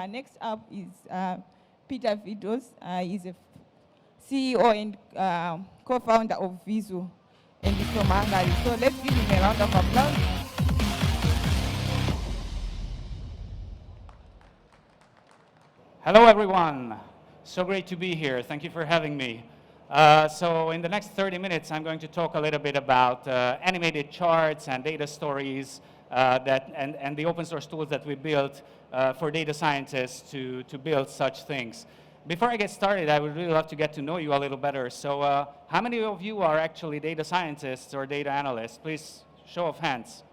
next up is Peter Vidos. He's a CEO and co-founder of Vizzu, and he's from Hungary. So let's give him a round of applause. Hello, everyone. So great to be here. Thank you for having me. So in the next 30 minutes, I'm going to talk a little bit about animated charts and data stories and the open source tools that we built for data scientists to build such things. Before I get started, I would really love to get to know you a little better. So how many of you are actually data scientists or data analysts? Please, show of hands.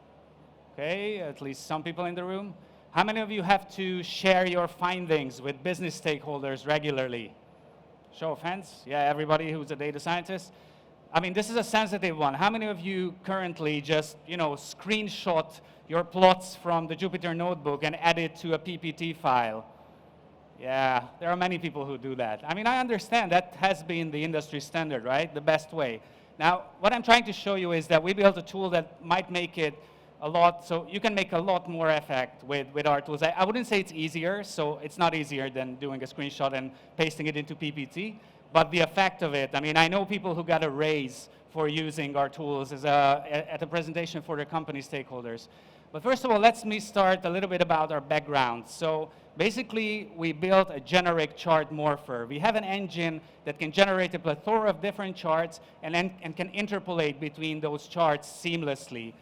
Okay, at least some people in the room. How many of you have to share your findings with business stakeholders regularly? Show of hands. Yeah, everybody who's a data scientist. I mean, this is a sensitive one. How many of you currently just, screenshot your plots from the Jupyter notebook and add it to a PPT file? Yeah, there are many people who do that. I mean, I understand that has been the industry standard, right? The best way. Now, what I'm trying to show you is that we built a tool that might make it so you can make a lot more effect with our tools. I wouldn't say it's easier, so it's not easier than doing a screenshot and pasting it into PPT, but the effect of it, I mean, I know people who got a raise for using our tools at a presentation for their company stakeholders. But first of all, let me start a little bit about our background. So basically, we built a generic chart morpher. We have an engine that can generate a plethora of different charts and can interpolate between those charts seamlessly.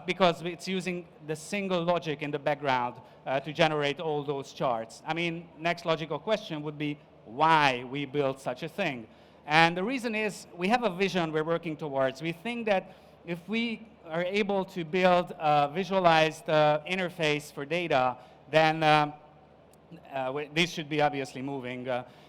Because it's using the single logic in the background to generate all those charts. I mean, next logical question would be why we built such a thing. And the reason is we have a vision we're working towards. We think that if we are able to build a visualized interface for data, then these should be obviously moving.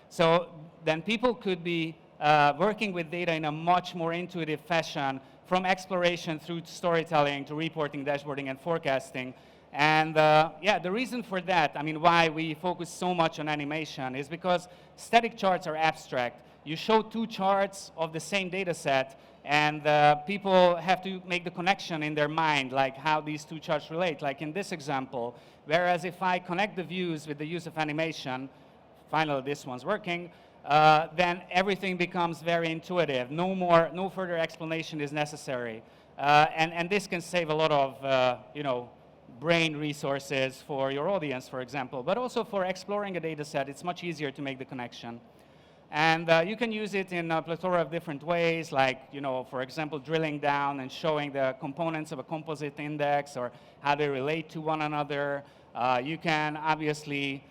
So then people could be working with data in a much more intuitive fashion, from exploration through storytelling to reporting, dashboarding, and forecasting. And yeah, the reason for that, I mean, why we focus so much on animation is because static charts are abstract. You show two charts of the same data set, and people have to make the connection in their mind, like how these two charts relate, like in this example. Whereas if I connect the views with the use of animation, finally this one's working, then everything becomes very intuitive. No further explanation is necessary. And this can save a lot of, brain resources for your audience, for example. But also for exploring a data set, it's much easier to make the connection. And you can use it in a plethora of different ways, like, for example, drilling down and showing the components of a composite index or how they relate to one another. You can obviously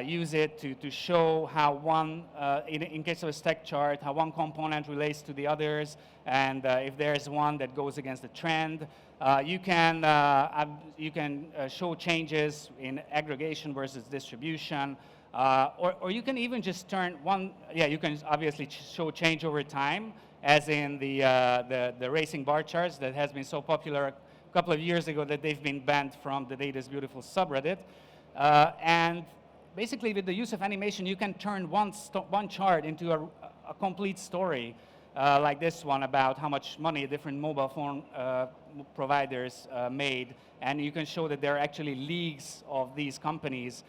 use it to show how one, in case of a stack chart, how one component relates to the others, and if there's one that goes against the trend. You can show changes in aggregation versus distribution, or you can even just turn one, you can obviously show change over time, as in the racing bar charts that has been so popular a couple of years ago that they've been banned from the Data's Beautiful subreddit. And basically, with the use of animation, you can turn one chart into a complete story, like this one about how much money different mobile phone providers made. And you can show that there are actually leagues of these companies,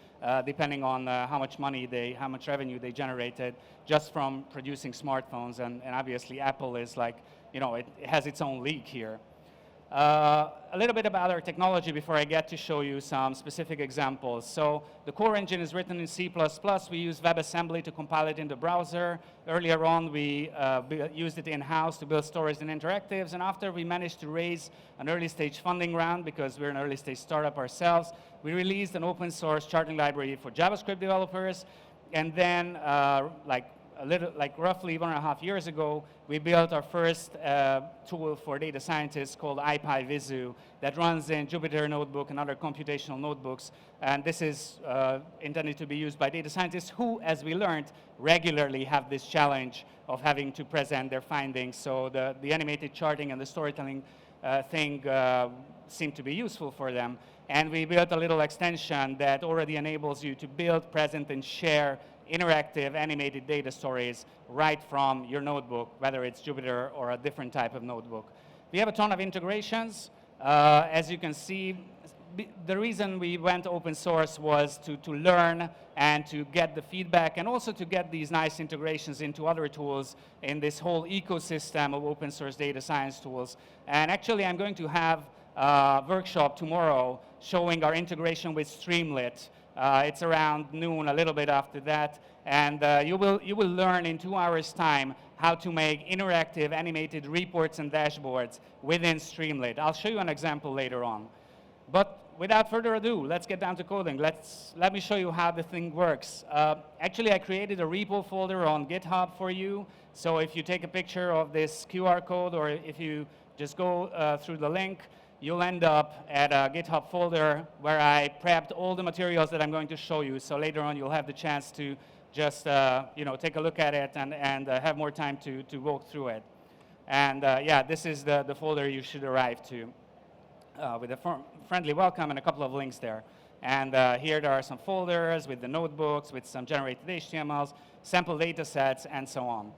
depending on how much revenue they generated just from producing smartphones. And obviously, Apple is like, it has its own league here. A little bit about our technology before I get to show you some specific examples. So the core engine is written in C++. We use WebAssembly to compile it in the browser. Earlier on, we used it in-house to build stories and interactives. And after we managed to raise an early-stage funding round, because we're an early-stage startup ourselves, we released an open-source charting library for JavaScript developers. And then, roughly 1.5 years ago, we built our first tool for data scientists called Vizzu that runs in Jupyter Notebook and other computational notebooks. And this is intended to be used by data scientists who, as we learned, regularly have this challenge of having to present their findings. So the animated charting and the storytelling thing seemed to be useful for them. And we built a little extension that already enables you to build, present, and share interactive animated data stories right from your notebook, whether it's Jupyter or a different type of notebook. We have a ton of integrations. As you can see, the reason we went open source was to learn and to get the feedback and also to get these nice integrations into other tools in this whole ecosystem of open source data science tools. And actually, I'm going to have a workshop tomorrow showing our integration with Streamlit. It's around noon, a little bit after that. And you will learn in 2 hours' time how to make interactive animated reports and dashboards within Streamlit. I'll show you an example later on. But without further ado, let's get down to coding. Let me show you how the thing works. Actually, I created a repo folder on GitHub for you. So if you take a picture of this QR code, or if you just go through the link, you'll end up at a GitHub folder where I prepped all the materials that I'm going to show you. So later on, you'll have the chance to just take a look at it and have more time to walk through it. And yeah, this is the folder you should arrive to with a friendly welcome and a couple of links there. And here there are some folders with the notebooks, with some generated HTMLs, sample data sets, and so on.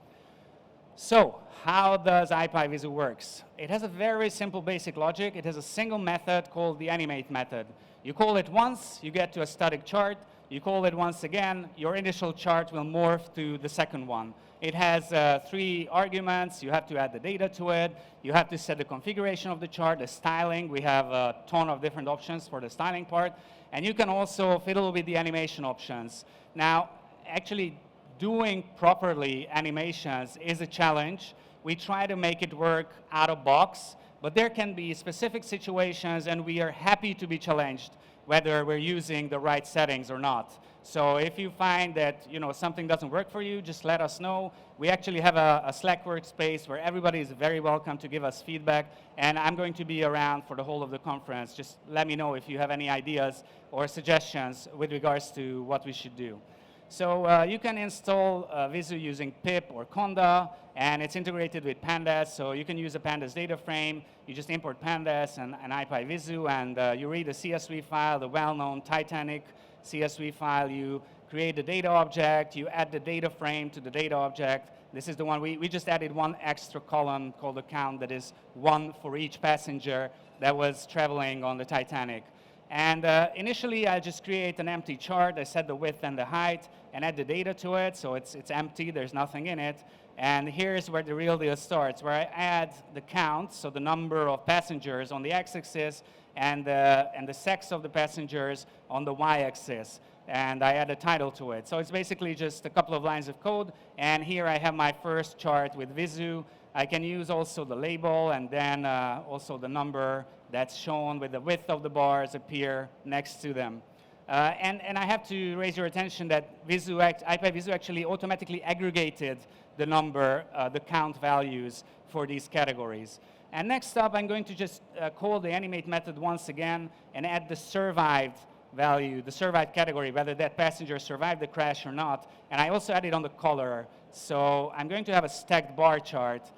So how does IPyVizzu works? It has a very simple basic logic. It has a single method called the animate method. You call it once, you get to a static chart. You call it once again, your initial chart will morph to the second one. It has 3 arguments. You have to add the data to it. You have to set the configuration of the chart, the styling. We have a ton of different options for the styling part. And you can also fiddle with the animation options. Now, actually, doing properly animations is a challenge. We try to make it work out of box, but there can be specific situations, and we are happy to be challenged whether we're using the right settings or not. So if you find that something doesn't work for you, just let us know. We actually have a Slack workspace where everybody is very welcome to give us feedback, and I'm going to be around for the whole of the conference. Just let me know if you have any ideas or suggestions with regards to what we should do. So you can install Vizzu using pip or conda, and it's integrated with pandas. So you can use a pandas data frame. You just import pandas and IPyVizzu, and you read the CSV file, the well-known Titanic CSV file. You create the data object. You add the data frame to the data object. This is the one we just added one extra column called account that is one for each passenger that was traveling on the Titanic. And initially, I just create an empty chart. I set the width and the height and add the data to it. So it's empty. There's nothing in it. And here's where the real deal starts, where I add the count, so the number of passengers on the x-axis and the sex of the passengers on the y-axis. And I add a title to it. So it's basically just a couple of lines of code. And here I have my first chart with Vizzu. I can use also the label and then also the number that's shown with the width of the bars appear next to them. And I have to raise your attention that IPyVizzu actually automatically aggregated the number, the count values for these categories. And next up, I'm going to just call the animate method once again and add the survived value, the survived category, whether that passenger survived the crash or not. And I also added on the color. So I'm going to have a stacked bar chart,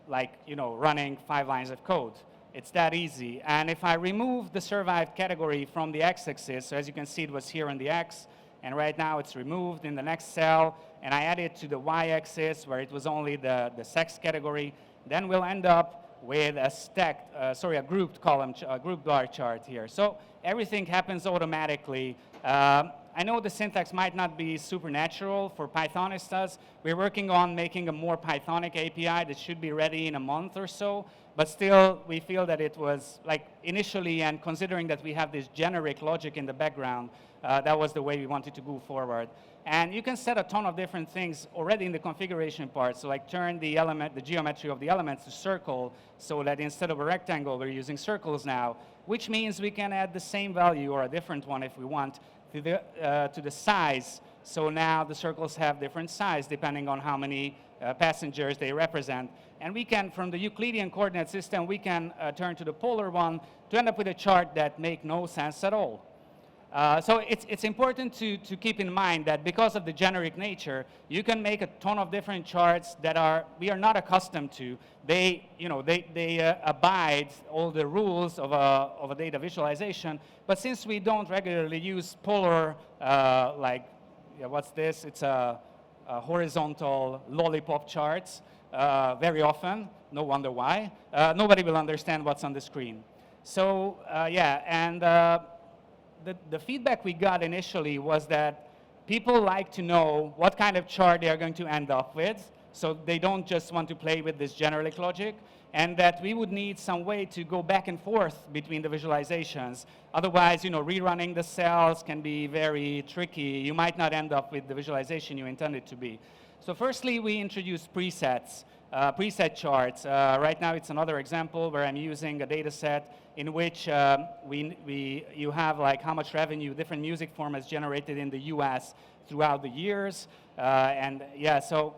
like running 5 lines of code. It's that easy. And if I remove the survived category from the x-axis, so as you can see, it was here on the x, and right now it's removed in the next cell, and I add it to the y-axis where it was only the sex category, then we'll end up with a grouped column, grouped bar chart here. So everything happens automatically. I know the syntax might not be supernatural for Pythonistas. We're working on making a more Pythonic API that should be ready in a month or so. But still, we feel that it was, like, initially, and considering that we have this generic logic in the background, that was the way we wanted to move forward. And you can set a ton of different things already in the configuration part. So, like, turn the geometry of the elements to circle, so that instead of a rectangle, we're using circles now, which means we can add the same value or a different one if we want to the size. So now the circles have different size depending on how many passengers they represent. And we can, from the Euclidean coordinate system, we can turn to the polar one to end up with a chart that make no sense at all. So it's important to keep in mind that because of the generic nature, you can make a ton of different charts that we are not accustomed to. They abide all the rules of a data visualization. But since we don't regularly use polar, what's this? It's a horizontal lollipop charts very often. No wonder why. Nobody will understand what's on the screen. So yeah, and the feedback we got initially was that people like to know what kind of chart they are going to end up with, so they don't just want to play with this generic logic, and that we would need some way to go back and forth between the visualizations. Otherwise, rerunning the cells can be very tricky. You might not end up with the visualization you intended to be. So firstly, we introduced presets, preset charts. Right now, it's another example where I'm using a data set in which you have like how much revenue different music formats generated in the US throughout the years. And yeah, so,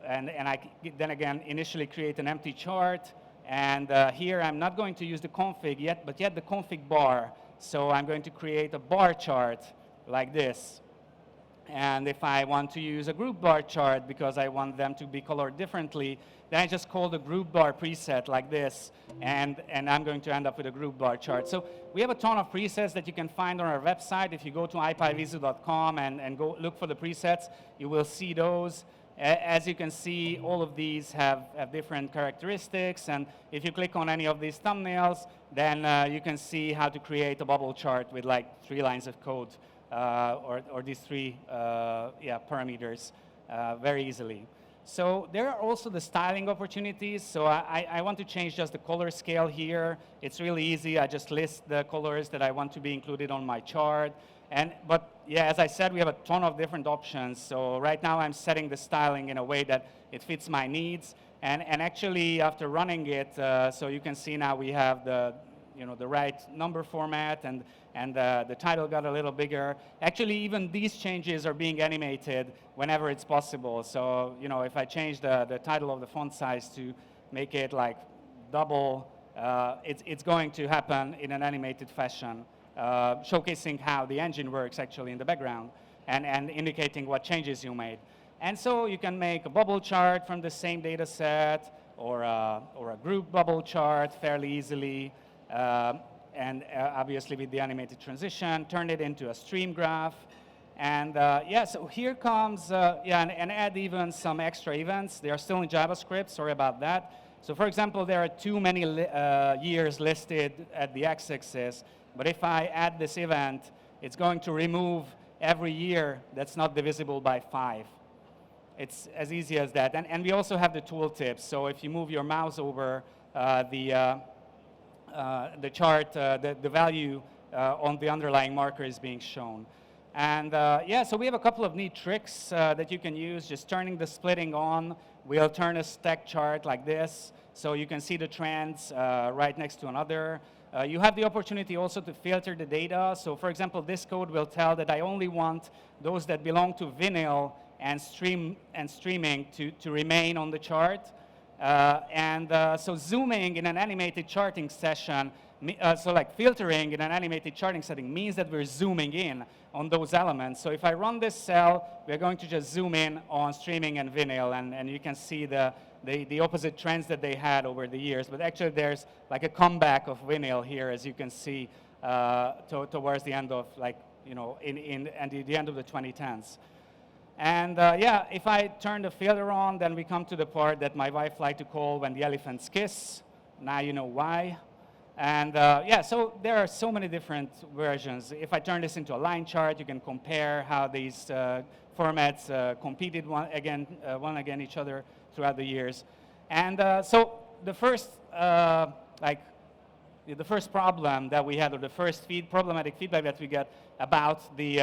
and I then again initially create an empty chart. And here I'm not going to use the config yet, but yet the config bar. So I'm going to create a bar chart like this. And if I want to use a group bar chart because I want them to be colored differently, then I just call the group bar preset like this, and I'm going to end up with a group bar chart. So we have a ton of presets that you can find on our website. If you go to ipyvizzu.com and go look for the presets, you will see those. As you can see, all of these have different characteristics, and if you click on any of these thumbnails, then you can see how to create a bubble chart with like 3 lines of code. Or these 3 parameters very easily. So there are also the styling opportunities. So I want to change just the color scale here. It's really easy. I just list the colors that I want to be included on my chart. But yeah, as I said, we have a ton of different options. So right now I'm setting the styling in a way that it fits my needs. And actually, after running it, so you can see now we have the right number format, and the title got a little bigger. Actually, even these changes are being animated whenever it's possible. So, if I change the title of the font size to make it like double, it's going to happen in an animated fashion, showcasing how the engine works actually in the background, and indicating what changes you made. And so you can make a bubble chart from the same data set, or a group bubble chart fairly easily. And obviously with the animated transition, turn it into a stream graph. And yeah, so here comes, and add even some extra events. They are still in JavaScript, sorry about that. So for example, there are too many years listed at the x-axis, but if I add this event, it's going to remove every year that's not divisible by 5. It's as easy as that. And we also have the tooltips. So if you move your mouse over the chart, the value on the underlying marker is being shown. And yeah, so we have a couple of neat tricks that you can use. Just turning the splitting on will turn a stack chart like this, so you can see the trends right next to another. You have the opportunity also to filter the data. So for example, this code will tell that I only want those that belong to vinyl and streaming to remain on the chart. So zooming in an animated charting session, so like filtering in an animated charting setting means that we're zooming in on those elements. So if I run this cell, we're going to just zoom in on streaming and vinyl, and you can see the opposite trends that they had over the years. But actually there's like a comeback of vinyl here, as you can see, towards the end of the end of the 2010s. And yeah, if I turn the filter on, then we come to the part that my wife liked to call when the elephants kiss. Now you know why. And yeah, so there are so many different versions. If I turn this into a line chart, you can compare how these formats competed one against each other throughout the years. And so the first the first problem that we had, or the first problematic feedback that we got about the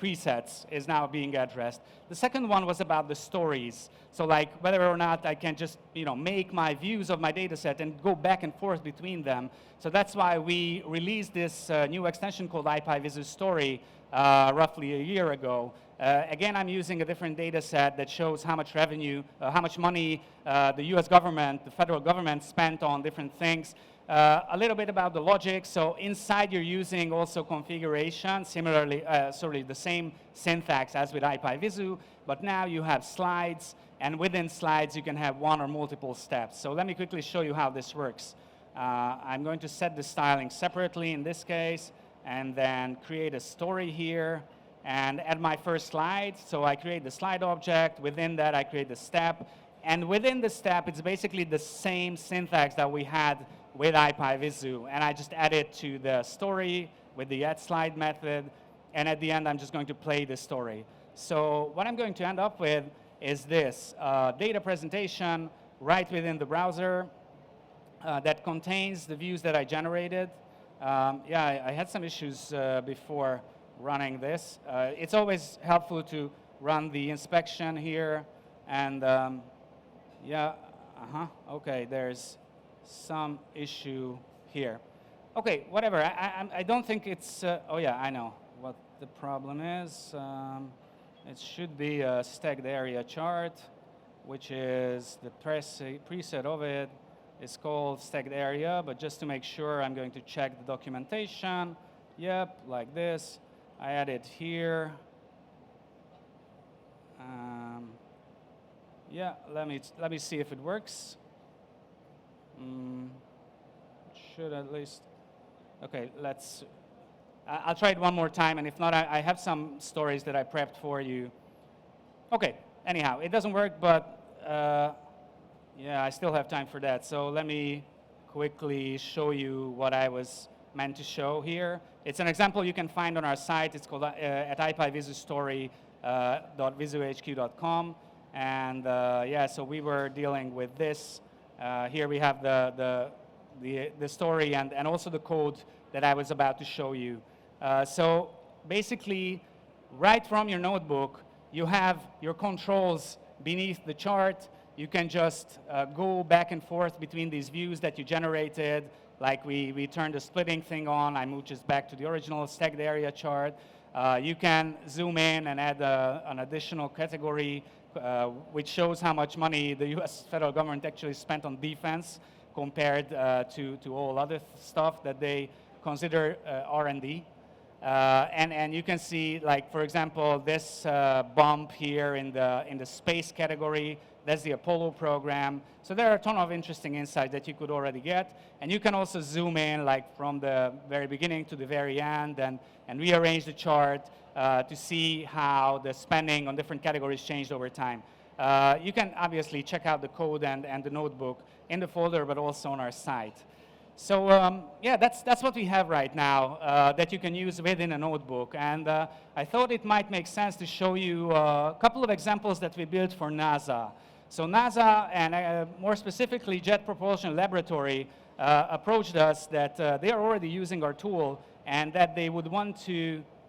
presets is now being addressed. The second one was about the stories. So like whether or not I can just make my views of my data set and go back and forth between them. So that's why we released this new extension called ipyvizzu story roughly a year ago. Again, I'm using a different data set that shows how much revenue, how much money the US government, the federal government spent on different things. A little bit about the logic. So inside you're using also configuration, similarly, the same syntax as with ipyvizzu, but now you have slides, and within slides you can have one or multiple steps. So let me quickly show you how this works. I'm going to set the styling separately in this case, and then create a story here, and add my first slide. So I create the slide object. Within that, I create the step. And within the step, it's basically the same syntax that we had with Vizzu, and I just add it to the story with the add slide method, and at the end I'm just going to play the story. So what I'm going to end up with is this data presentation right within the browser that contains the views that I generated. Yeah, I had some issues before running this. It's always helpful to run the inspection here, and yeah, okay, there's some issue here. Okay, whatever, I don't think it's, oh yeah, I know what the problem is. It should be a stacked area chart, which is the preset of it is called stacked area, but just to make sure, I'm going to check the documentation. Yep, like this. I add it here. Yeah, let me see if it works. Should at least. Okay, let's. I'll try it one more time, and if not, I have some stories that I prepped for you. Okay, anyhow, it doesn't work, but yeah, I still have time for that. So let me quickly show you what I was meant to show here. It's an example you can find on our site. It's called at ipvizzustory.vizzuhq.com. And yeah, so we were dealing with this. Here we have the story and also the code that I was about to show you. So basically, right from your notebook, you have your controls beneath the chart. You can just go back and forth between these views that you generated. Like we turned the splitting thing on. I moved just back to the original stacked area chart. You can zoom in and add an additional category, which shows how much money the US federal government actually spent on defense compared to all other stuff that they consider R&D. And you can see, like, for example, this bump here in the space category. That's the Apollo program. So there are a ton of interesting insights that you could already get. And you can also zoom in, like, from the very beginning to the very end and rearrange the chart to see how the spending on different categories changed over time. You can obviously check out the code and the notebook in the folder, but also on our site. So yeah, that's what we have right now that you can use within a notebook. And I thought it might make sense to show you a couple of examples that we built for NASA. So NASA, and more specifically Jet Propulsion Laboratory, approached us that they are already using our tool and that they would want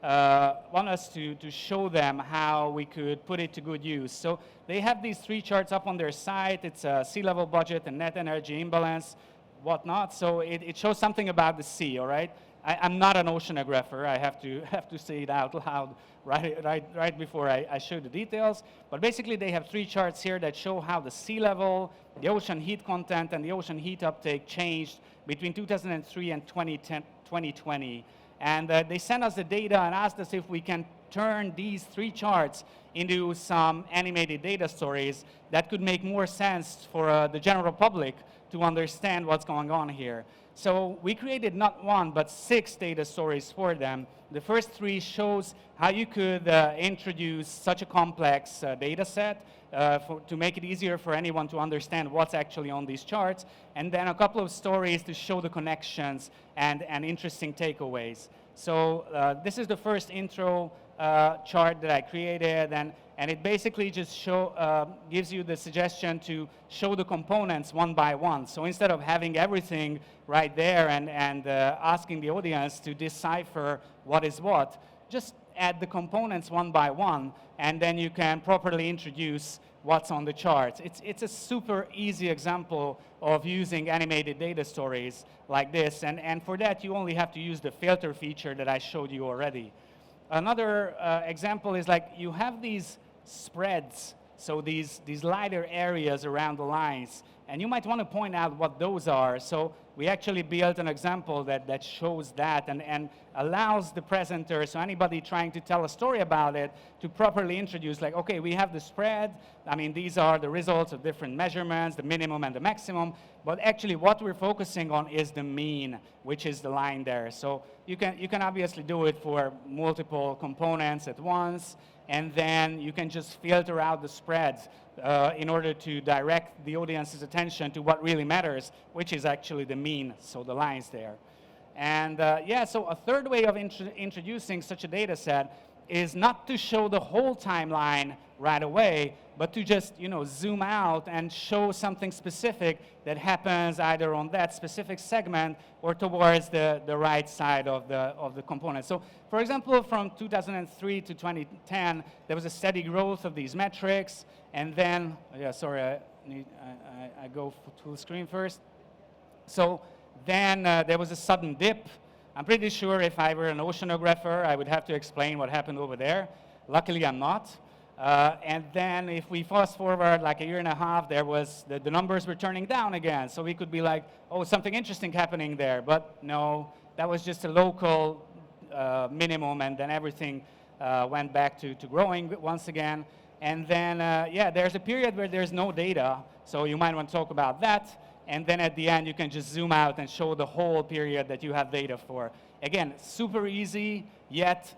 us to show them how we could put it to good use. So they have these three charts up on their site. It's a sea level budget and net energy imbalance, whatnot. So it shows something about the sea, all right? I'm not an oceanographer. I have to say it out loud right before I show the details. But basically, they have three charts here that show how the sea level, the ocean heat content, and the ocean heat uptake changed between 2003 and 2020. And they sent us the data and asked us if we can turn these three charts into some animated data stories that could make more sense for the general public to understand what's going on here. So we created not one, but 6 data stories for them. The first 3 shows how you could introduce such a complex data set to make it easier for anyone to understand what's actually on these charts. And then a couple of stories to show the connections and interesting takeaways. So this is the first intro chart that I created, and it basically just gives you the suggestion to show the components one by one. So instead of having everything right there and asking the audience to decipher what is what, just add the components one by one, and then you can properly introduce what's on the charts. It's a super easy example of using animated data stories like this, and for that you only have to use the filter feature that I showed you already. Another example is, like, you have these spreads, so these lighter areas around the lines, and you might want to point out what those are. So we actually built an example that shows that and allows the presenter, so anybody trying to tell a story about it, to properly introduce, like, okay, we have the spread. I mean, these are the results of different measurements, the minimum and the maximum, but actually what we're focusing on is the mean, which is the line there. So you can obviously do it for multiple components at once, and then you can just filter out the spreads in order to direct the audience's attention to what really matters, which is actually the mean, so the lines there. And yeah, so a third way of introducing such a data set is not to show the whole timeline right away, but to just zoom out and show something specific that happens either on that specific segment or towards the right side of the component. So for example, from 2003 to 2010, there was a steady growth of these metrics, and then, yeah, sorry, I go full screen first. So then there was a sudden dip. I'm pretty sure if I were an oceanographer, I would have to explain what happened over there. Luckily, I'm not. And then if we fast forward like a year and a half, there was the numbers were turning down again. So we could be like, oh, something interesting happening there. But no, that was just a local minimum, and then everything went back to growing once again. And then, yeah, there's a period where there's no data. So you might want to talk about that. And then at the end, you can just zoom out and show the whole period that you have data for. Again, super easy, yet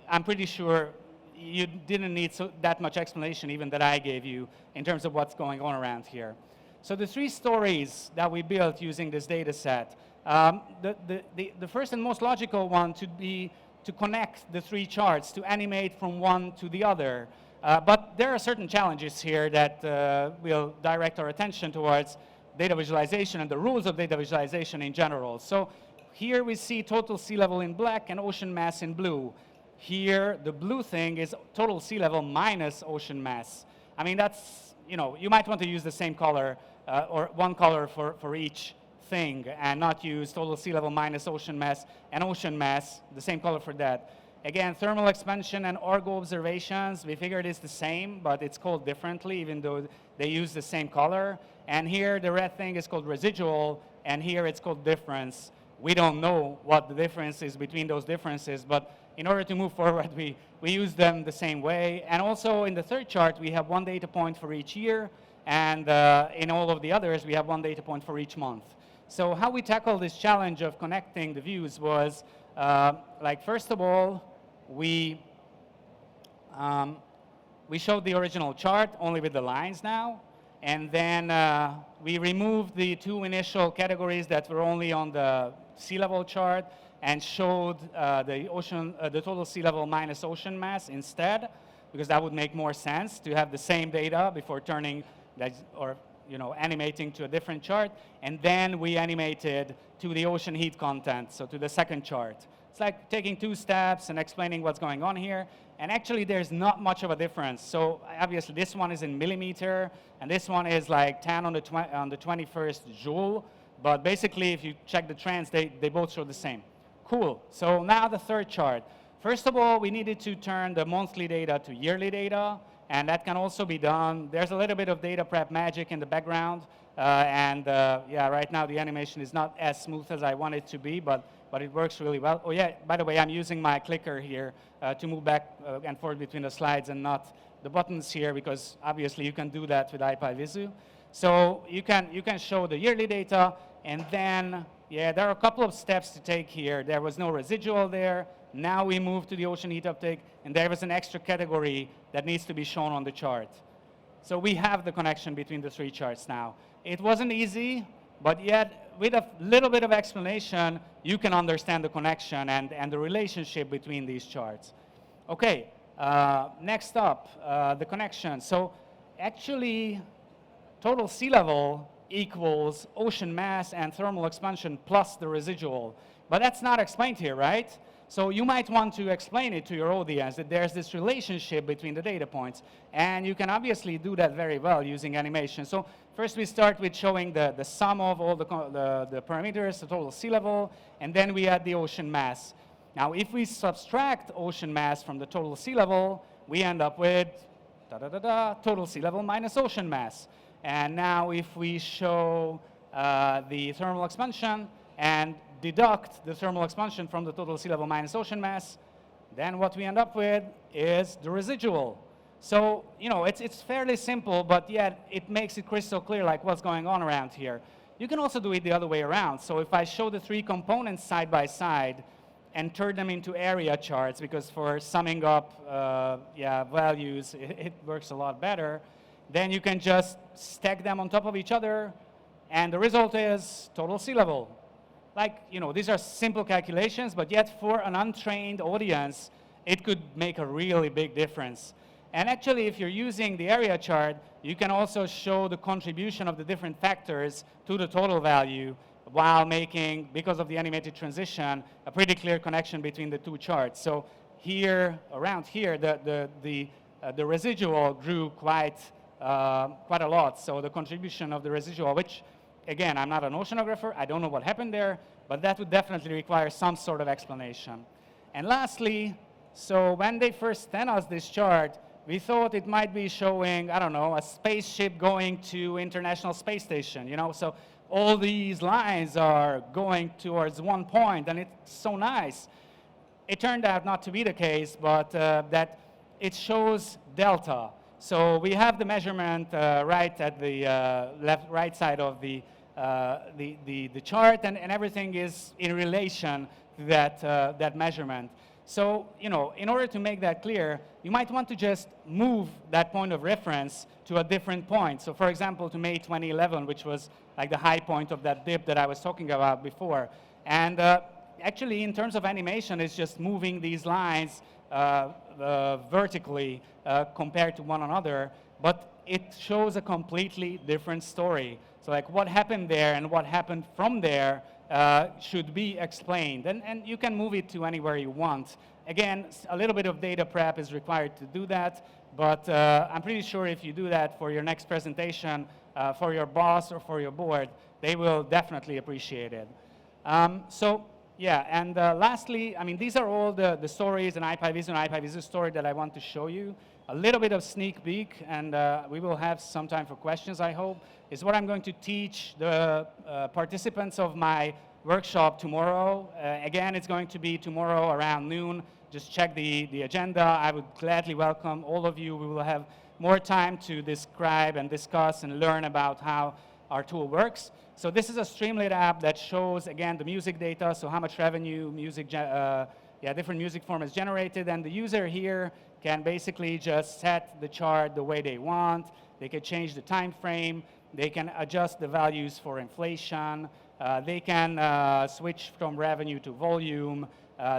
I'm pretty sure you didn't need that much explanation even that I gave you in terms of what's going on around here. So the three stories that we built using this data set, the first and most logical one should be to connect the three charts, to animate from one to the other. But there are certain challenges here that we'll direct our attention towards data visualization and the rules of data visualization in general. So here we see total sea level in black and ocean mass in blue. Here, the blue thing is total sea level minus ocean mass. I mean, that's, you might want to use the same color or one color for each thing and not use total sea level minus ocean mass and ocean mass, the same color for that. Again, thermal expansion and Argo observations, we figured it's the same, but it's called differently, even though they use the same color. And here, the red thing is called residual, and here it's called difference. We don't know what the difference is between those differences, but in order to move forward, we use them the same way. And also, in the third chart, we have one data point for each year, and in all of the others, we have one data point for each month. So how we tackled this challenge of connecting the views was, like, first of all, we showed the original chart only with the lines now, and then we removed the two initial categories that were only on the sea level chart and showed the total sea level minus ocean mass instead, because that would make more sense to have the same data before turning that, or animating to a different chart. And then we animated to the ocean heat content, so to the second chart. It's like taking two steps and explaining what's going on here. And actually, there's not much of a difference. So obviously, this one is in millimeter, and this one is like 10 on the 21st joule. But basically, if you check the trends, they both show the same. Cool. So now the third chart. First of all, we needed to turn the monthly data to yearly data, and that can also be done. There's a little bit of data prep magic in the background, yeah, right now the animation is not as smooth as I want it to be, but it works really well. Oh yeah, by the way, I'm using my clicker here to move back and forth between the slides and not the buttons here, because obviously you can do that with Vizzu. So you can show the yearly data, and then, yeah, there are a couple of steps to take here. There was no residual there. Now we move to the ocean heat uptake, and there was an extra category that needs to be shown on the chart. So we have the connection between the three charts now. It wasn't easy, but yet with a little bit of explanation, you can understand the connection and the relationship between these charts. Okay, next up, the connection. So actually, total sea level equals ocean mass and thermal expansion plus the residual. But that's not explained here, right? So you might want to explain it to your audience that there's this relationship between the data points. And you can obviously do that very well using animation. So first we start with showing the sum of all the parameters, the total sea level, and then we add the ocean mass. Now if we subtract ocean mass from the total sea level, we end up with total sea level minus ocean mass. And now if we show the thermal expansion and deduct the thermal expansion from the total sea level minus ocean mass, then what we end up with is the residual. So, it's fairly simple, but yet it makes it crystal clear like what's going on around here. You can also do it the other way around. So if I show the three components side by side and turn them into area charts, because for summing up values, it works a lot better. then you can just stack them on top of each other, and the result is total sea level. Like, these are simple calculations, but yet for an untrained audience, it could make a really big difference. And actually, if you're using the area chart, you can also show the contribution of the different factors to the total value while making, because of the animated transition, a pretty clear connection between the two charts. So here, around here, the residual grew quite a lot. So the contribution of the residual, which, again, I'm not an oceanographer, I don't know what happened there, but that would definitely require some sort of explanation. And lastly, so when they first sent us this chart, we thought it might be showing, I don't know, a spaceship going to International Space Station, So all these lines are going towards one point, and it's so nice. It turned out not to be the case, but that it shows delta. So we have the measurement right at the right side of the chart, and everything is in relation to that measurement. So, in order to make that clear, you might want to just move that point of reference to a different point. So, for example, to May 2011, which was like the high point of that dip that I was talking about before. And actually, in terms of animation, it's just moving these lines vertically compared to one another, but it shows a completely different story. So, like, what happened there and what happened from there should be explained, and you can move it to anywhere you want. Again, a little bit of data prep is required to do that, but I'm pretty sure if you do that for your next presentation, for your boss or for your board, they will definitely appreciate it. So yeah, and lastly, these are all the stories in IPyVizzu and IPyVizzu story that I want to show you. A little bit of sneak peek, and we will have some time for questions, I hope, is what I'm going to teach the participants of my workshop tomorrow. Again, it's going to be tomorrow around noon. Just check the agenda. I would gladly welcome all of you. We will have more time to describe and discuss and learn about how our tool works. So this is a Streamlit app that shows, again, the music data, so how much revenue different music formats generated, and the user here can basically just set the chart the way they want. They can change the time frame. They can adjust the values for inflation. They can switch from revenue to volume.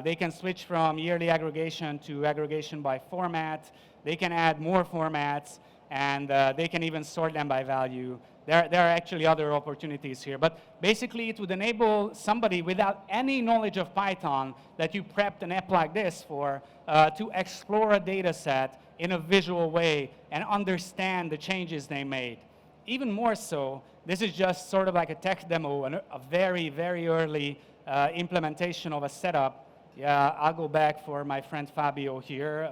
They can switch from yearly aggregation to aggregation by format. They can add more formats, and they can even sort them by value. There are actually other opportunities here, but basically it would enable somebody without any knowledge of Python that you prepped an app like this for to explore a data set in a visual way and understand the changes they made. Even more so, this is just sort of like a tech demo and a very, very early implementation of a setup. Yeah, I'll go back for my friend Fabio here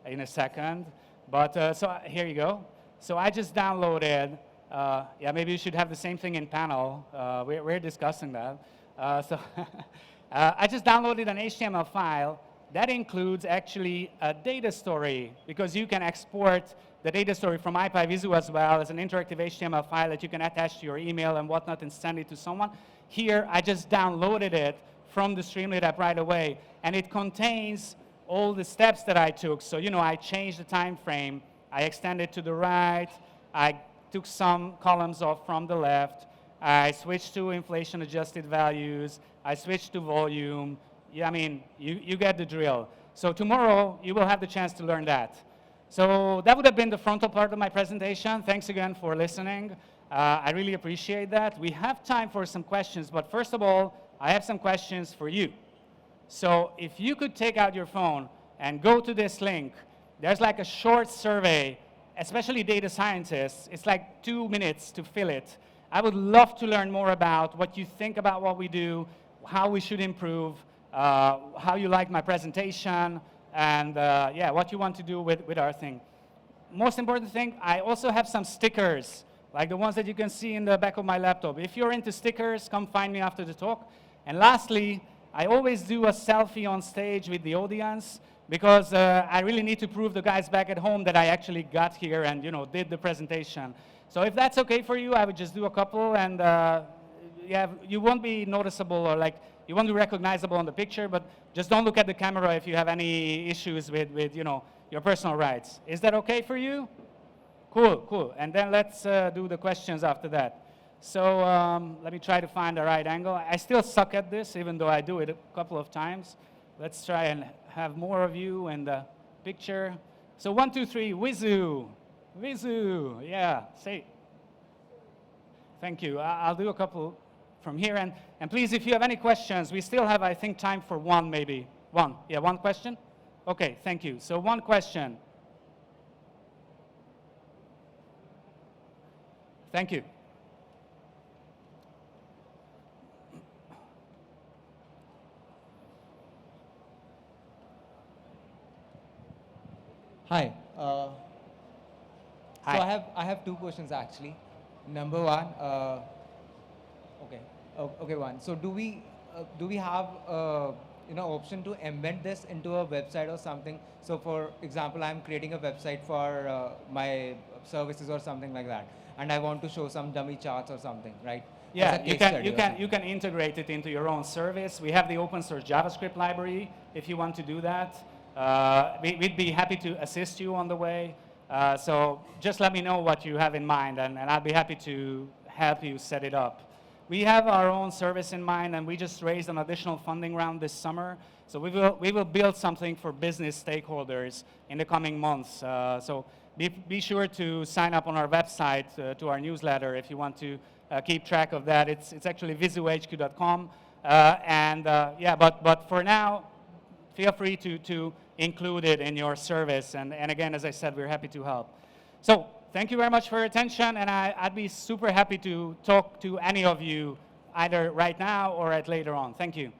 in a second. But so here you go. So I just downloaded, yeah, maybe you should have the same thing in panel. We're discussing that. So I just downloaded an HTML file that includes actually a data story, because you can export the data story from IPyVizzu as well as an interactive HTML file that you can attach to your email and whatnot and send it to someone. Here, I just downloaded it from the Streamlit app right away, and it contains all the steps that I took. So, I changed the time frame, I extended to the right, I took some columns off from the left, I switched to inflation-adjusted values, I switched to volume. Yeah, you get the drill. So tomorrow, you will have the chance to learn that. So that would have been the frontal part of my presentation. Thanks again for listening. I really appreciate that. We have time for some questions, but first of all, I have some questions for you. So if you could take out your phone and go to this link, there's like a short survey, especially data scientists. It's like 2 minutes to fill it. I would love to learn more about what you think about what we do, how we should improve, how you like my presentation, and yeah, what you want to do with our thing. Most important thing, I also have some stickers, like the ones that you can see in the back of my laptop. If you're into stickers, come find me after the talk. And lastly, I always do a selfie on stage with the audience, because I really need to prove the guys back at home that I actually got here and did the presentation. So if that's okay for you, I would just do a couple, and yeah, you won't be noticeable, or like you won't be recognizable on the picture, but just don't look at the camera if you have any issues with your personal rights. Is that okay for you? Cool, cool. And then let's do the questions after that. So let me try to find the right angle. I still suck at this, even though I do it a couple of times. Let's try and have more of you in the picture. So 1, 2, 3, Vizzu. Vizzu, yeah, say. Thank you. I'll do a couple from here. And please, if you have any questions, we still have, I think, time for one maybe. One, yeah, one question? Okay, thank you. So one question. Thank you. Hi. Hi. So I have two questions actually. Number one, okay, one. So do we have option to embed this into a website or something? So for example, I'm creating a website for my services or something like that, and I want to show some dummy charts or something, right? Yeah, you can integrate it into your own service. We have the open source JavaScript library if you want to do that. We'd be happy to assist you on the way. So just let me know what you have in mind, and I'll be happy to help you set it up. We have our own service in mind, and we just raised an additional funding round this summer. So we will build something for business stakeholders in the coming months. So be sure to sign up on our website to our newsletter if you want to keep track of that. It's actually vizzuhq.com. Yeah, but for now, feel free to include it in your service. And again, as I said, we're happy to help. So thank you very much for your attention, and I'd be super happy to talk to any of you either right now or at later on. Thank you.